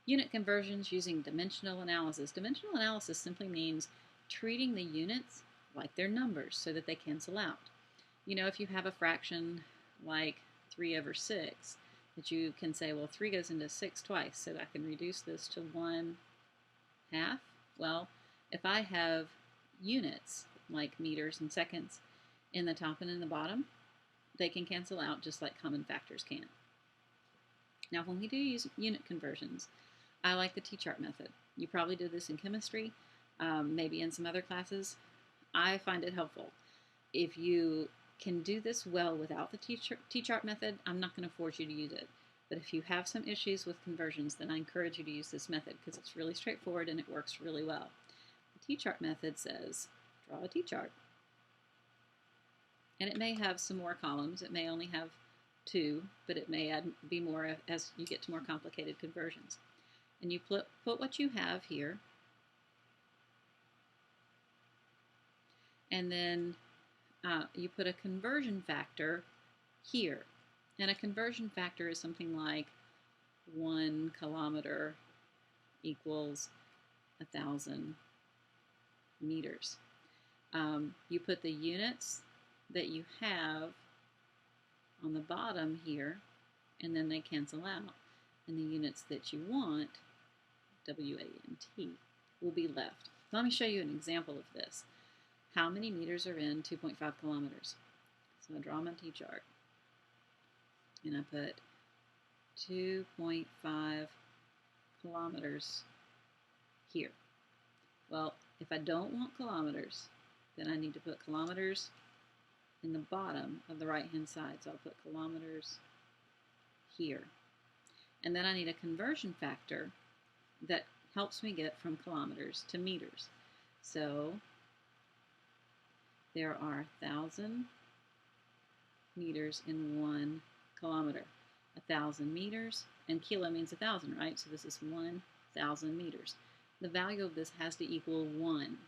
Unit conversions using dimensional analysis. Dimensional analysis simply means treating the units like they're numbers so that they cancel out. You know, if you have a fraction like 3 over 6, that you can say, well, 3 goes into 6 twice, so I can reduce this to 1/2. Well, if I have units like meters and seconds in the top and in the bottom, they can cancel out just like common factors can. Now, when we do use unit conversions, I like the T-chart method. You probably did this in chemistry, maybe in some other classes. I find it helpful. If you can do this well without the T-chart method, I'm not going to force you to use it. But if you have some issues with conversions, then I encourage you to use this method because it's really straightforward and it works really well. The T-chart method says, draw a T-chart. And it may have some more columns. It may only have 2, but it may be more as you get to more complicated conversions. And you put what you have here, and then you put a conversion factor here. And a conversion factor is something like 1 kilometer equals 1,000 meters. You put the units that you have on the bottom here, and then they cancel out. And the units that you want, WANT, will be left. So let me show you an example of this. How many meters are in 2.5 kilometers? So I draw my T-chart, and I put 2.5 kilometers here. Well, if I don't want kilometers, then I need to put kilometers in the bottom of the right-hand side. So I'll put kilometers here. And then I need a conversion factor that helps me get from kilometers to meters. So there are 1,000 meters in 1 kilometer. 1,000 meters, and kilo means 1,000, right? So this is 1,000 meters. The value of this has to equal 1.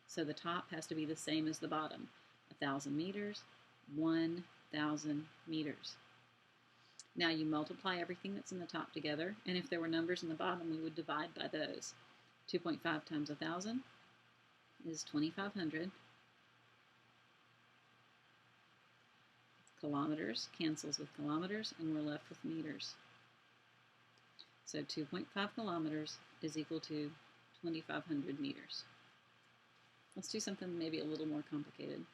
So the top has to be the same as the bottom. 1,000 meters, 1,000 meters. Now you multiply everything that's in the top together, and if there were numbers in the bottom, we would divide by those. 2.5 times 1,000 is 2,500. Kilometers cancels with kilometers, and we're left with meters. So 2.5 kilometers is equal to 2,500 meters. Let's do something maybe a little more complicated.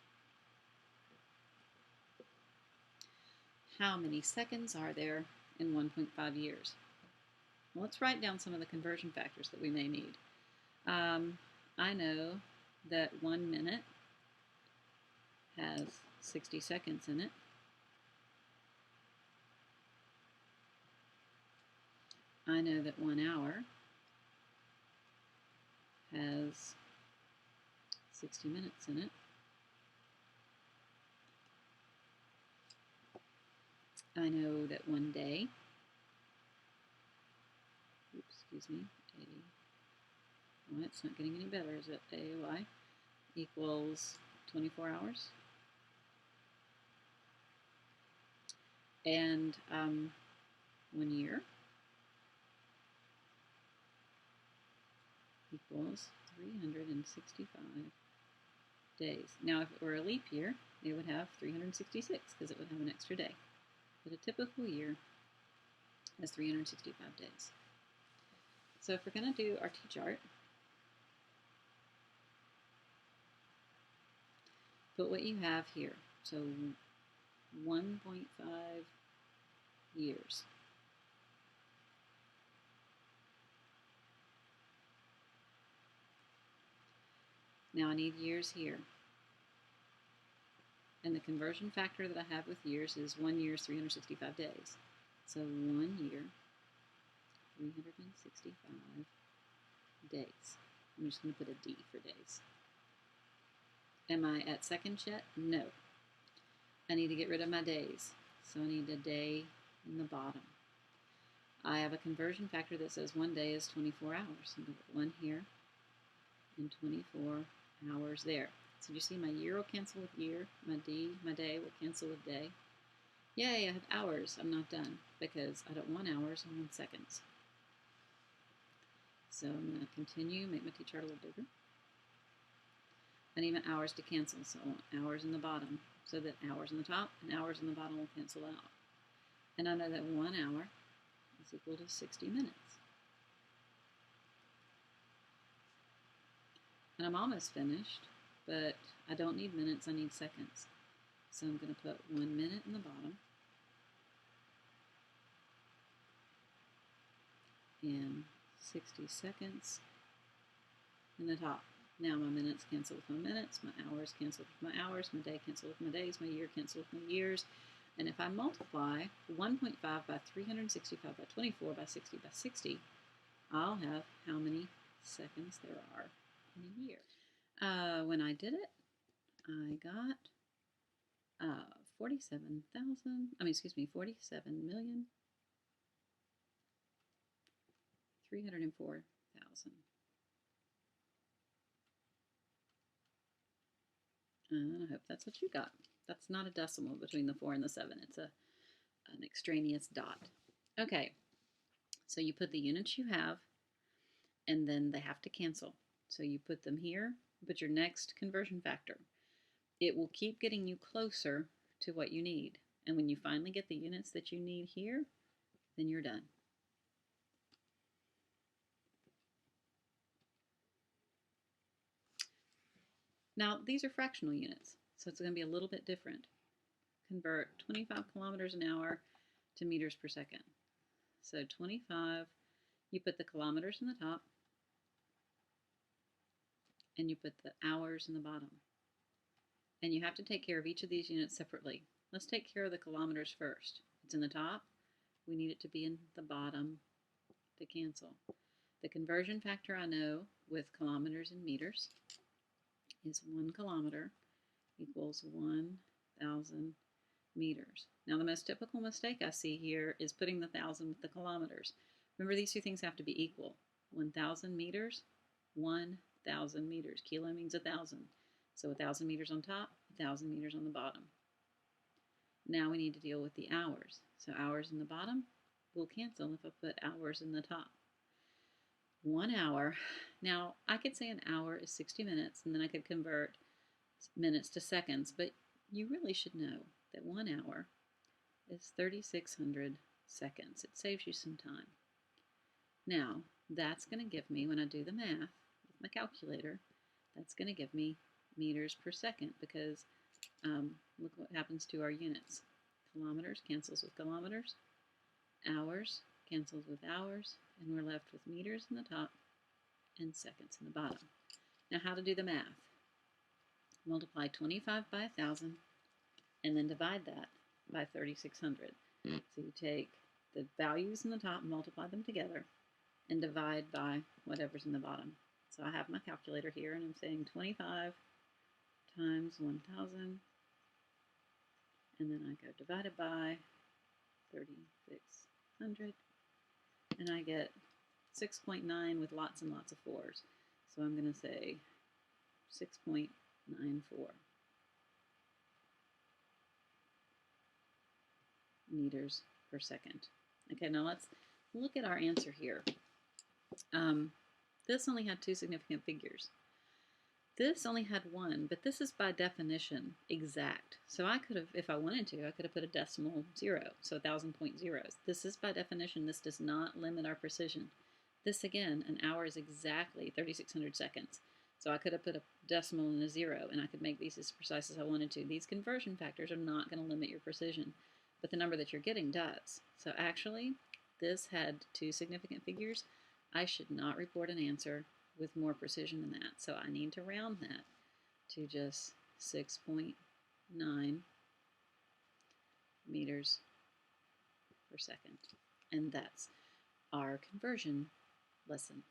How many seconds are there in 1.5 years? Well, let's write down some of the conversion factors that we may need. I know that 1 minute has 60 seconds in it. I know that 1 hour has 60 minutes in it. I know that 1 day, well, it's not getting any better, is it? AOI equals 24 hours. And 1 year equals 365 days. Now, if it were a leap year, it would have 366 because it would have an extra day. But a typical year has 365 days. So if we're going to do our T-chart, put what you have here. So 1.5 years. Now I need years here. And the conversion factor that I have with years is 1 year is 365 days. So 1 year, 365 days. I'm just going to put a D for days. Am I at seconds yet? No. I need to get rid of my days. So I need a day in the bottom. I have a conversion factor that says 1 day is 24 hours. I'm going to put 1 here and 24 hours there. So you see my year will cancel with year, my day will cancel with day. Yay, I have hours. I'm not done because I don't want hours, I want seconds. So I'm going to continue, make my t-chart a little bigger. I need my hours to cancel, so I want hours in the bottom, so that hours in the top and hours in the bottom will cancel out. And I know that 1 hour is equal to 60 minutes. And I'm almost finished, but I don't need minutes, I need seconds. So I'm going to put 1 minute in the bottom and 60 seconds in the top. Now my minutes cancel with my minutes, my hours cancel with my hours, my day cancel with my days, my year cancel with my years. And if I multiply 1.5 by 365 by 24 by 60 by 60, I'll have how many seconds there are in a year. When I did it, I got 47,304,000. And I hope that's what you got. That's not a decimal between the 4 and the 7. It's an extraneous dot. Okay, so you put the units you have, and then they have to cancel. So you put them here, put your next conversion factor. It will keep getting you closer to what you need. And when you finally get the units that you need here, then you're done. Now, these are fractional units, so it's going to be a little bit different. Convert 25 kilometers an hour to meters per second. So 25, you put the kilometers in the top, and you put the hours in the bottom. And you have to take care of each of these units separately. Let's take care of the kilometers first. It's in the top. We need it to be in the bottom to cancel. The conversion factor I know with kilometers and meters is 1 kilometer equals 1,000 meters. Now the most typical mistake I see here is putting the 1,000 with the kilometers. Remember, these two things have to be equal. 1,000 meters, 1,000 meters. Kilo means 1,000. So 1,000 meters on top, 1,000 meters on the bottom. Now we need to deal with the hours. So hours in the bottom will cancel if I put hours in the top. 1 hour. Now I could say an hour is 60 minutes, and then I could convert minutes to seconds, but you really should know that 1 hour is 3,600 seconds. It saves you some time. Now, that's going to give me, when I do the math with my calculator, that's going to give me meters per second, because look what happens to our units. Kilometers cancels with kilometers, hours cancels with hours, and we're left with meters in the top and seconds in the bottom. Now, how to do the math? Multiply 25 by 1,000 and then divide that by 3,600. So you take the values in the top, multiply them together, and divide by whatever's in the bottom. So I have my calculator here, and I'm saying 25 times 1,000, and then I go divided by 3,600, and I get 6.9 with lots and lots of fours. So I'm going to say 6.94 meters per second. Okay, now let's look at our answer here. This only had 2 significant figures. This only had 1, but this is by definition exact. So I could have, if I wanted to, I could have put a decimal 0, so 1,000 point zeros. This is by definition, this does not limit our precision. This again, an hour is exactly 3,600 seconds. So I could have put a decimal and a 0, and I could make these as precise as I wanted to. These conversion factors are not going to limit your precision, but the number that you're getting does. So actually, this had 2 significant figures. I should not report an answer with more precision than that. So I need to round that to just 6.9 meters per second. And that's our conversion lesson.